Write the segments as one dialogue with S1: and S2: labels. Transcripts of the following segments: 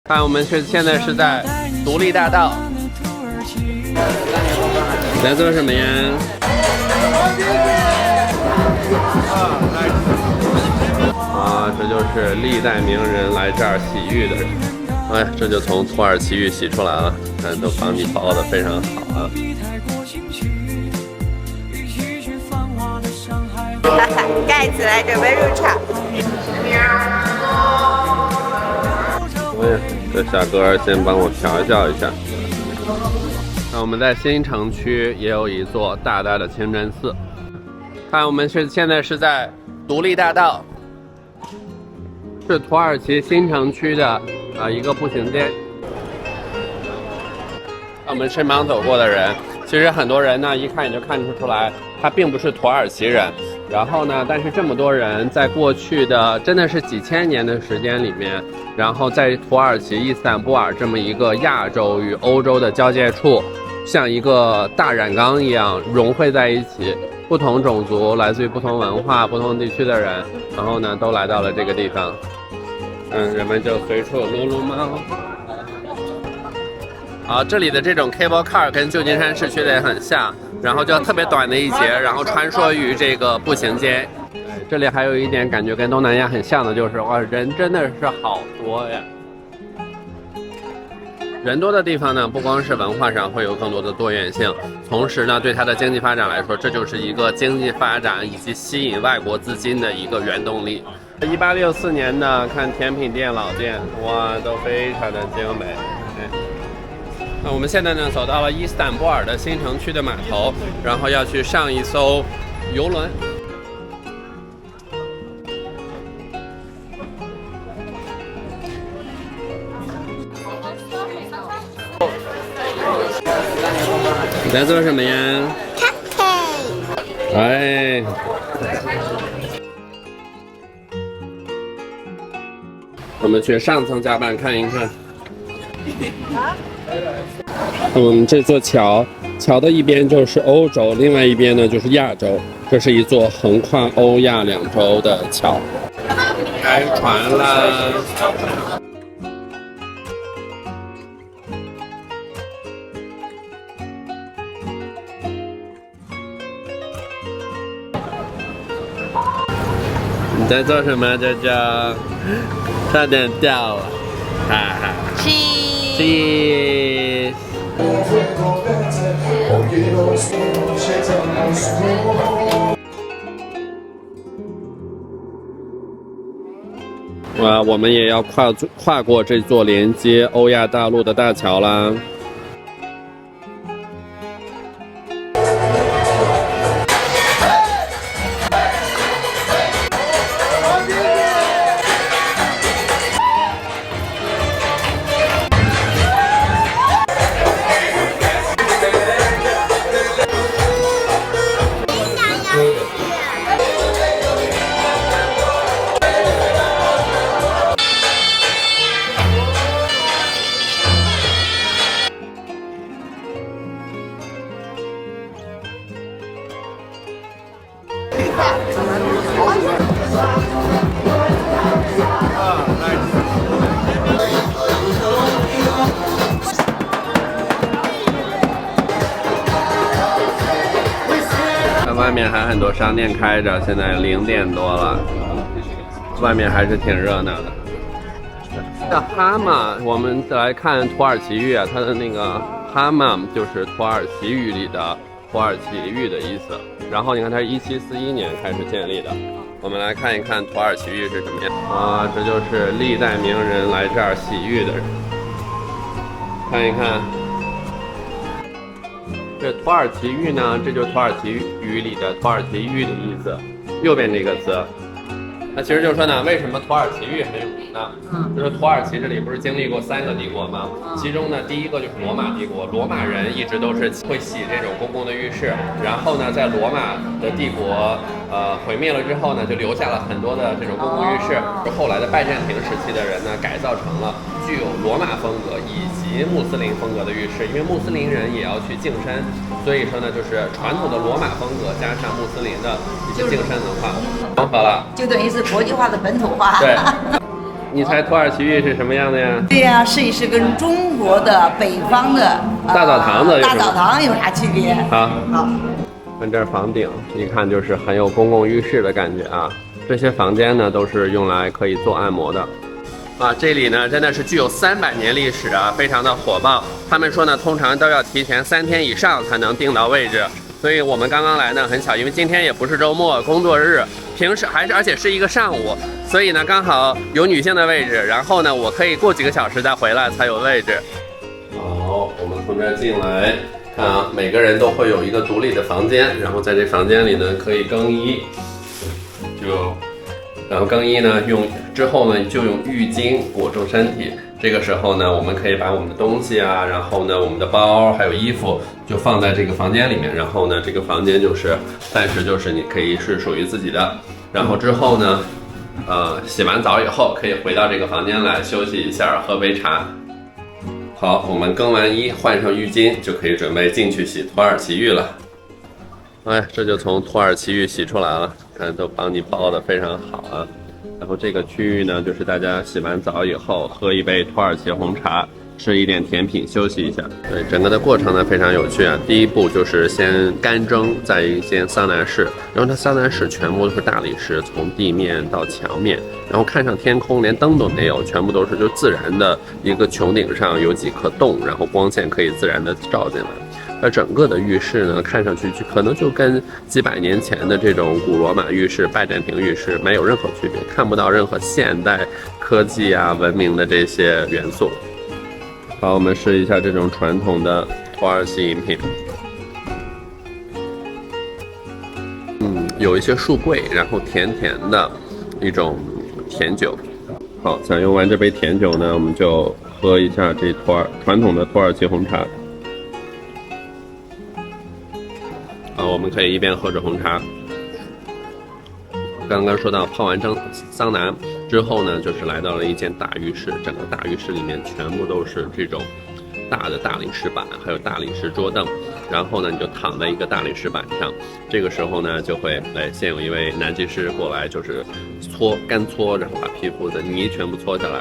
S1: 看，我们现在是在独立大道，在做什么呀？啊，这就是历代名人来这儿洗浴的人。哎，这就从土耳其浴洗出来了，看都帮你包的非常好啊。
S2: 盖子来准备入场。
S1: 这小哥先帮我调教一下。那我们在新城区也有一座大大的清真寺。看，我们现在是在独立大道，是土耳其新城区的一个步行街。我们身旁走过的人，其实很多人呢，一看也就看出来，他并不是土耳其人。然后呢，但是这么多人在过去的真的是几千年的时间里面，然后在土耳其伊斯坦布尔这么一个亚洲与欧洲的交界处，像一个大染缸一样融汇在一起，不同种族、来自于不同文化、不同地区的人，然后呢都来到了这个地方。人们就随处撸撸猫。这里的这种 cable car 跟旧金山市区的也很像，然后就特别短的一节，然后穿梭于这个步行街。这里还有一点感觉跟东南亚很像的就是，哇，人真的是好多呀！人多的地方呢，不光是文化上会有更多的多元性，同时呢，对它的经济发展来说，这就是一个经济发展以及吸引外国资金的一个原动力。1864年的看甜品店、老店，哇，都非常的精美。那我们现在呢，走到了伊斯坦布尔的新城区的码头，然后要去上一艘游轮。你在做什么呀？
S2: 咖啡。
S1: 哎，我们去上层甲板看一看。我们这座桥的一边就是欧洲，另外一边呢就是亚洲。这是一座横跨欧亚两洲的桥。开船啦！你在做什么，娇娇？差点掉了，哈哈。Cheese。哇，我们也要跨过这座连接欧亚大陆的大桥啦。外面还很多商店开着，现在0点多了，外面还是挺热闹的。那哈马，我们来看土耳其浴啊，它的那个哈马就是土耳其语里的土耳其浴的意思。然后你看，它是1741年开始建立的。我们来看一看土耳其浴是什么样啊？这就是历代名人来这儿洗浴的人。看一看。这土耳其浴呢，这就是土耳其语里的土耳其浴的意思，右边这个词。那其实就是说呢，为什么土耳其浴很有名呢？就是土耳其这里不是经历过3个帝国吗？其中呢，第一个就是罗马帝国，罗马人一直都是会洗这种公共的浴室。然后呢，在罗马的帝国毁灭了之后呢，就留下了很多的这种公共浴室。后来的拜占庭时期的人呢，改造成了具有罗马风格以及穆斯林风格的浴室，因为穆斯林人也要去净身，所以说呢，就是传统的罗马风格加上穆斯林的一些净身文化融合了，
S3: 就等于是国际化的本土化。
S1: 对。你猜土耳其浴是什么样的呀？
S3: 对呀，试一试跟中国的北方的
S1: 大澡堂子
S3: 大澡堂有啥区别？
S1: 好，
S3: 好，
S1: 看这房顶，一看就是很有公共浴室的感觉啊。这些房间呢都是用来可以做按摩的。啊，这里呢真的是具有300年历史啊，非常的火爆。他们说呢，通常都要提前3天以上才能订到位置。所以我们刚刚来呢很巧，因为今天也不是周末，工作日，平时而且是一个上午，所以呢刚好有女性的位置，然后呢我可以过几个小时再回来才有位置。好，我们从这儿进来，看啊，每个人都会有一个独立的房间，然后在这房间里呢可以更衣，然后更衣呢之后呢就用浴巾裹住身体。这个时候呢，我们可以把我们的东西啊，然后呢，我们的包还有衣服就放在这个房间里面。然后呢，这个房间暂时就是你可以是属于自己的。然后之后呢，洗完澡以后可以回到这个房间来休息一下，喝杯茶。好，我们更完衣，换上浴巾，就可以准备进去洗土耳其浴了。哎，这就从土耳其浴洗出来了，看都帮你包得非常好啊。然后这个区域呢，就是大家洗完澡以后喝一杯土耳其红茶，吃一点甜品，休息一下。对，整个的过程呢非常有趣啊。第一步就是先干蒸在一间桑拿室，然后它桑拿室全部都是大理石，从地面到墙面，然后看上天空，连灯都没有，全部都是就自然的一个穹顶上有几颗洞，然后光线可以自然的照进来。而整个的浴室呢，看上去可能就跟几百年前的这种古罗马浴室、拜占庭浴室没有任何区别，看不到任何现代科技啊、文明的这些元素。好，我们试一下这种传统的土耳其饮品。有一些树桂，然后甜甜的一种甜酒。好，享用完这杯甜酒呢，我们就喝一下这传统的土耳其红茶。我们可以一边喝着红茶。刚刚说到泡完桑拿之后呢，就是来到了一间大浴室，整个大浴室里面全部都是这种大的大理石板，还有大理石桌凳。然后呢，你就躺在一个大理石板上。这个时候呢，就会先有一位男技师过来，就是干搓，然后把皮肤的泥全部搓下来，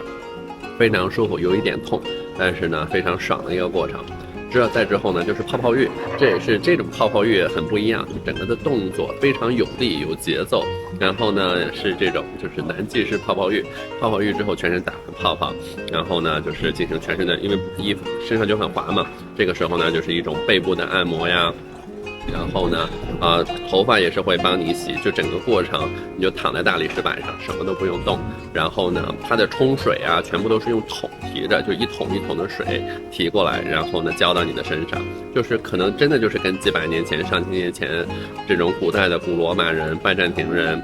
S1: 非常舒服，有一点痛，但是呢非常爽的一个过程。再之后呢，就是泡泡浴，这也是这种泡泡浴很不一样，整个的动作非常有力有节奏。然后呢是这种就是男技师泡泡浴，泡泡浴之后全身打上泡泡，然后呢就是进行全身的，因为衣服身上就很滑嘛，这个时候呢就是一种背部的按摩呀。然后呢，头发也是会帮你洗，就整个过程你就躺在大理石板上，什么都不用动。然后呢，它的冲水啊，全部都是用桶提着，就一桶一桶的水提过来，然后呢浇到你的身上，就是可能真的就是跟几百年前、上千年前这种古代的古罗马人、拜占庭人，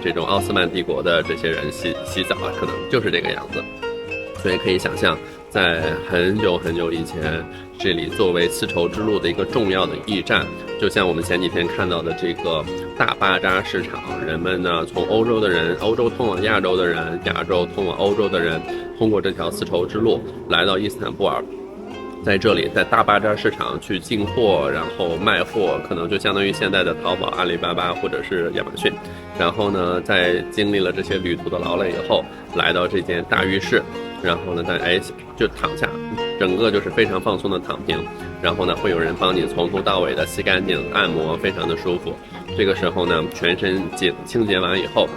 S1: 这种奥斯曼帝国的这些人洗澡啊，可能就是这个样子。所以可以想象，在很久很久以前，这里作为丝绸之路的一个重要的驿站，就像我们前几天看到的这个大巴扎市场，人们呢从欧洲通往亚洲的人，亚洲通往欧洲的人，通过这条丝绸之路来到伊斯坦布尔。在这里，在大巴扎市场去进货，然后卖货，可能就相当于现在的淘宝、阿里巴巴或者是亚马逊。然后呢，在经历了这些旅途的劳累以后，来到这间大浴室，然后呢，就躺下，整个就是非常放松的躺平。然后呢，会有人帮你从头到尾的洗干净、按摩，非常的舒服。这个时候呢，全身清洁完以后，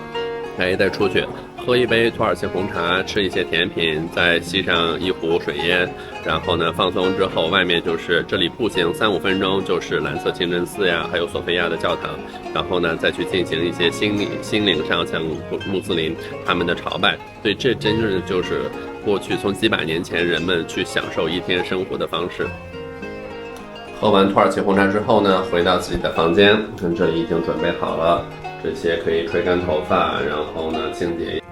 S1: 再出去喝一杯土耳其红茶，吃一些甜品，再吸上一壶水烟，然后呢放松之后，外面就是这里步行3-5分钟就是蓝色清真寺呀，还有索菲亚的教堂，然后呢再去进行一些心灵上像穆斯林他们的朝拜。所以这真正就是过去从几百年前人们去享受一天生活的方式。喝完土耳其红茶之后呢，回到自己的房间，看这里已经准备好了。这些可以吹干头发，然后呢清洁。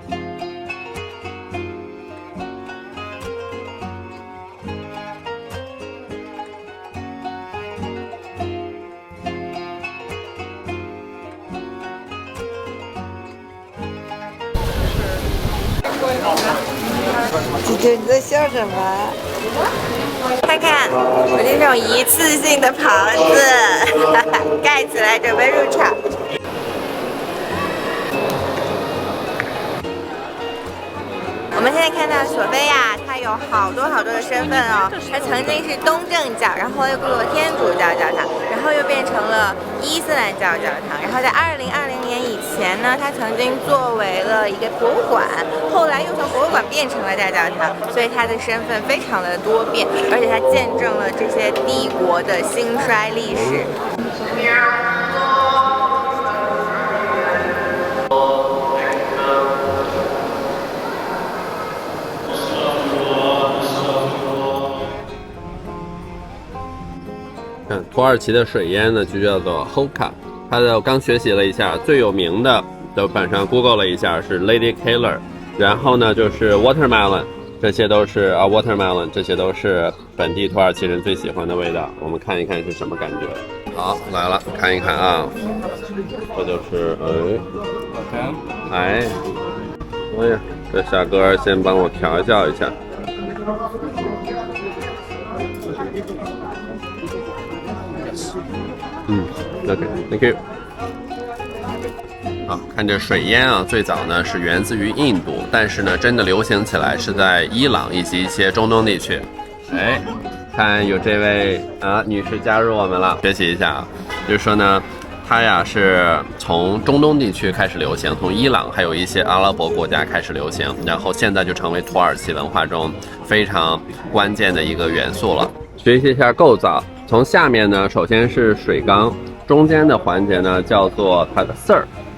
S2: 姐姐，你在笑什么？看看我这种一次性的袍子，盖起来准备入场。我们现在看到索菲亚，她有好多的身份哦。她曾经是东正教，然后又过天主教教堂，然后又变成了伊斯兰教教堂。然后在2020年以前呢，她曾经作为了一个博物馆，后来又从博物馆变成了大教堂，所以她的身份非常的多变，而且她见证了这些帝国的兴衰历史。
S1: 土耳其的水烟呢就叫做 Hoka， 它的我刚学习了一下，最有名的豆瓣上 Google 了一下是 Lady Killer， 然后呢就是 Watermelon， 这些都是Watermelon， 这些都是本地土耳其人最喜欢的味道。我们看一看是什么感觉。好，来了，看一看啊，这就是哎呀，这小哥先帮我调教一下。OK，Thank you。好，看这水烟啊，最早呢是源自于印度，但是呢，真的流行起来是在伊朗以及一些中东地区。哎，看有这位女士加入我们了，学习一下啊，就是说呢，它呀是从中东地区开始流行，从伊朗还有一些阿拉伯国家开始流行，然后现在就成为土耳其文化中非常关键的一个元素了。学习一下构造。从下面呢，首先是水缸，中间的环节呢叫做它的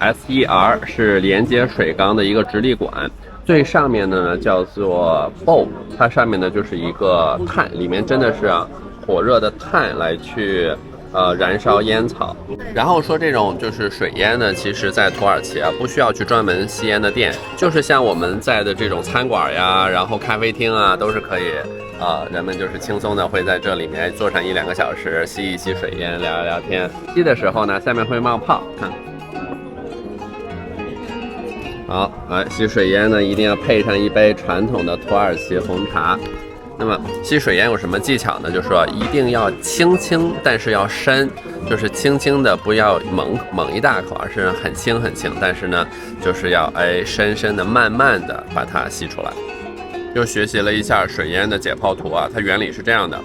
S1: SER， 是连接水缸的一个直立管。最上面的呢叫做 bowl， 它上面呢就是一个炭，里面真的是火热的炭来去燃烧烟草。然后说这种就是水烟呢，其实在土耳其不需要去专门吸烟的店，就是像我们在的这种餐馆呀，然后咖啡厅都是可以。人们就是轻松的会在这里面坐上1-2个小时，吸一吸水烟，聊一聊天。吸的时候呢，下面会冒泡，看。好，吸水烟呢，一定要配上一杯传统的土耳其红茶。那么吸水烟有什么技巧呢？就是说一定要轻轻，但是要深，就是轻轻的，不要猛一大口，而是很轻，但是呢，就是要深深的、慢慢的把它吸出来。又学习了一下水烟的解泡图它原理是这样的：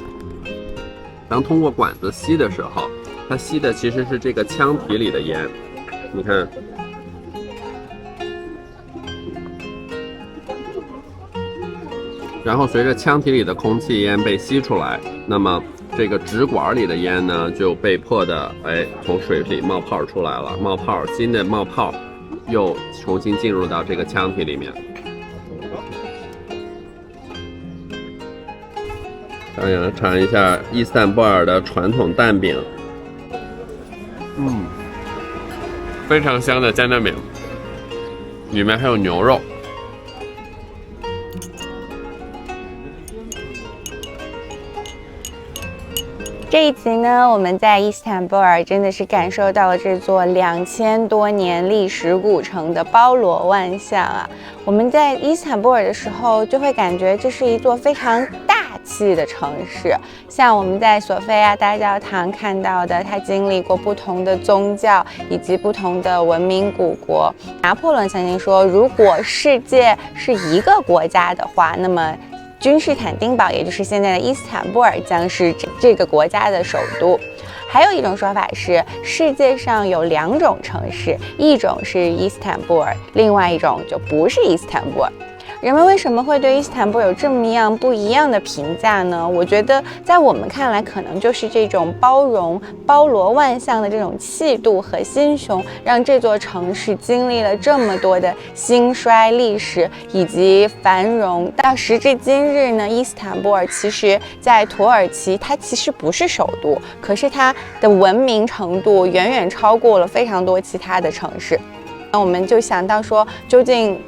S1: 当通过管子吸的时候，它吸的其实是这个腔体里的烟，你看，然后随着腔体里的空气烟被吸出来，那么这个直管里的烟呢就被迫的从水里冒泡出来了，新的冒泡又重新进入到这个腔体里面。尝一下伊斯坦布尔的传统蛋饼，非常香的煎蛋饼，里面还有牛肉。
S2: 这一集呢，我们在伊斯坦布尔真的是感受到了这座2000多年历史古城的包罗万象我们在伊斯坦布尔的时候，就会感觉这是一座非常大气的城市，像我们在索菲亚大教堂看到的，它经历过不同的宗教以及不同的文明古国。拿破仑曾经说，如果世界是一个国家的话，那么君士坦丁堡，也就是现在的伊斯坦布尔，将是这个国家的首都。还有一种说法是，世界上有2种城市，一种是伊斯坦布尔，另外一种就不是伊斯坦布尔。人们为什么会对伊斯坦布尔有这么样不一样的评价呢？我觉得在我们看来，可能就是这种包容、包罗万象的这种气度和心胸，让这座城市经历了这么多的兴衰历史以及繁荣。到时至今日呢，伊斯坦布尔其实在土耳其，它其实不是首都，可是它的文明程度远远超过了非常多其他的城市。那我们就想到说，究竟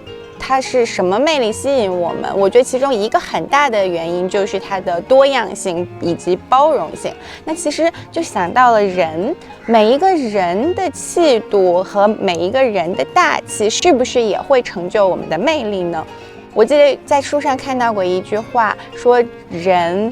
S2: 它是什么魅力吸引我们？我觉得其中一个很大的原因就是它的多样性以及包容性。那其实就想到了人，每一个人的气度和每一个人的大气，是不是也会成就我们的魅力呢？我记得在书上看到过一句话，说人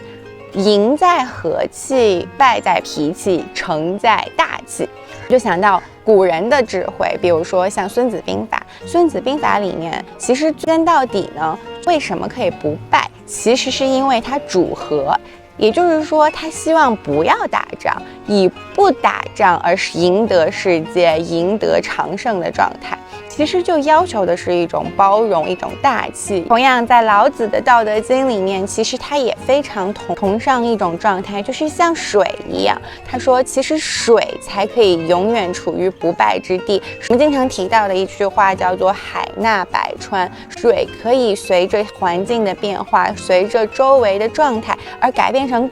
S2: 赢在和气，败在脾气，成在大气。就想到古人的智慧，比如说像《孙子兵法》。《孙子兵法》里面，其实归根到底呢，为什么可以不败？其实是因为它主和，也就是说，他希望不要打仗，以不打仗而赢得世界、赢得长胜的状态。其实就要求的是一种包容，一种大气。同样，在老子的《道德经》里面，其实他也非常崇尚一种状态，就是像水一样。他说，其实水才可以永远处于不败之地。我们经常提到的一句话叫做"海纳百川"，水可以随着环境的变化，随着周围的状态而改变成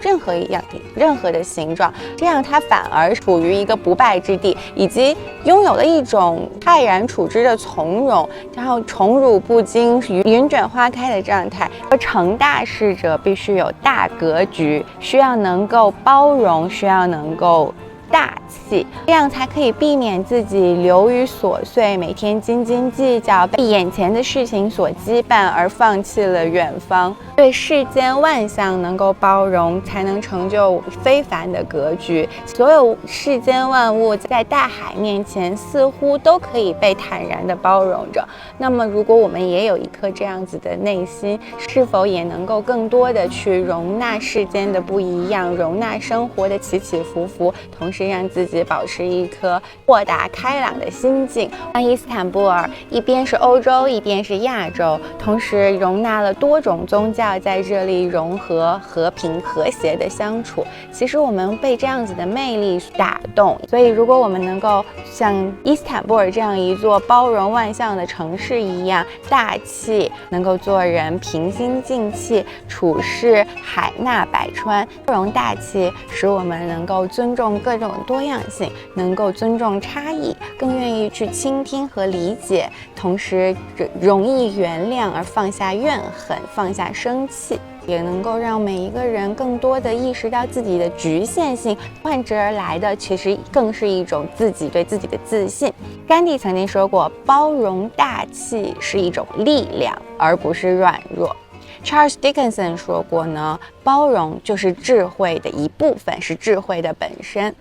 S2: 任何的形状，这样它反而处于一个不败之地，以及拥有了一种泰然处之的从容，然后宠辱不惊、云卷花开的状态。而成大事者必须有大格局，需要能够包容，需要能够大气，这样才可以避免自己流于琐碎，每天斤斤计较，被眼前的事情所羁绊而放弃了远方。对世间万象能够包容，才能成就非凡的格局。所有世间万物在大海面前似乎都可以被坦然地包容着。那么如果我们也有一颗这样子的内心，是否也能够更多的去容纳世间的不一样，容纳生活的起起伏伏，同时让自己保持一颗豁达开朗的心境。像伊斯坦布尔一边是欧洲，一边是亚洲，同时容纳了多种宗教在这里融合、和平、和谐的相处。其实我们被这样子的魅力打动，所以如果我们能够像伊斯坦布尔这样一座包容万象的城市一样大气，能够做人平心静气，处事海纳百川，包容大气，使我们能够尊重各种多样性，能够尊重差异，更愿意去倾听和理解，同时容易原谅而放下怨恨，放下生气，也能够让每一个人更多的意识到自己的局限性，换之而来的其实更是一种自己对自己的自信。甘地曾经说过，包容大气是一种力量，而不是软弱。Charles Dickinson 说过呢，包容就是智慧的一部分，是智慧的本身。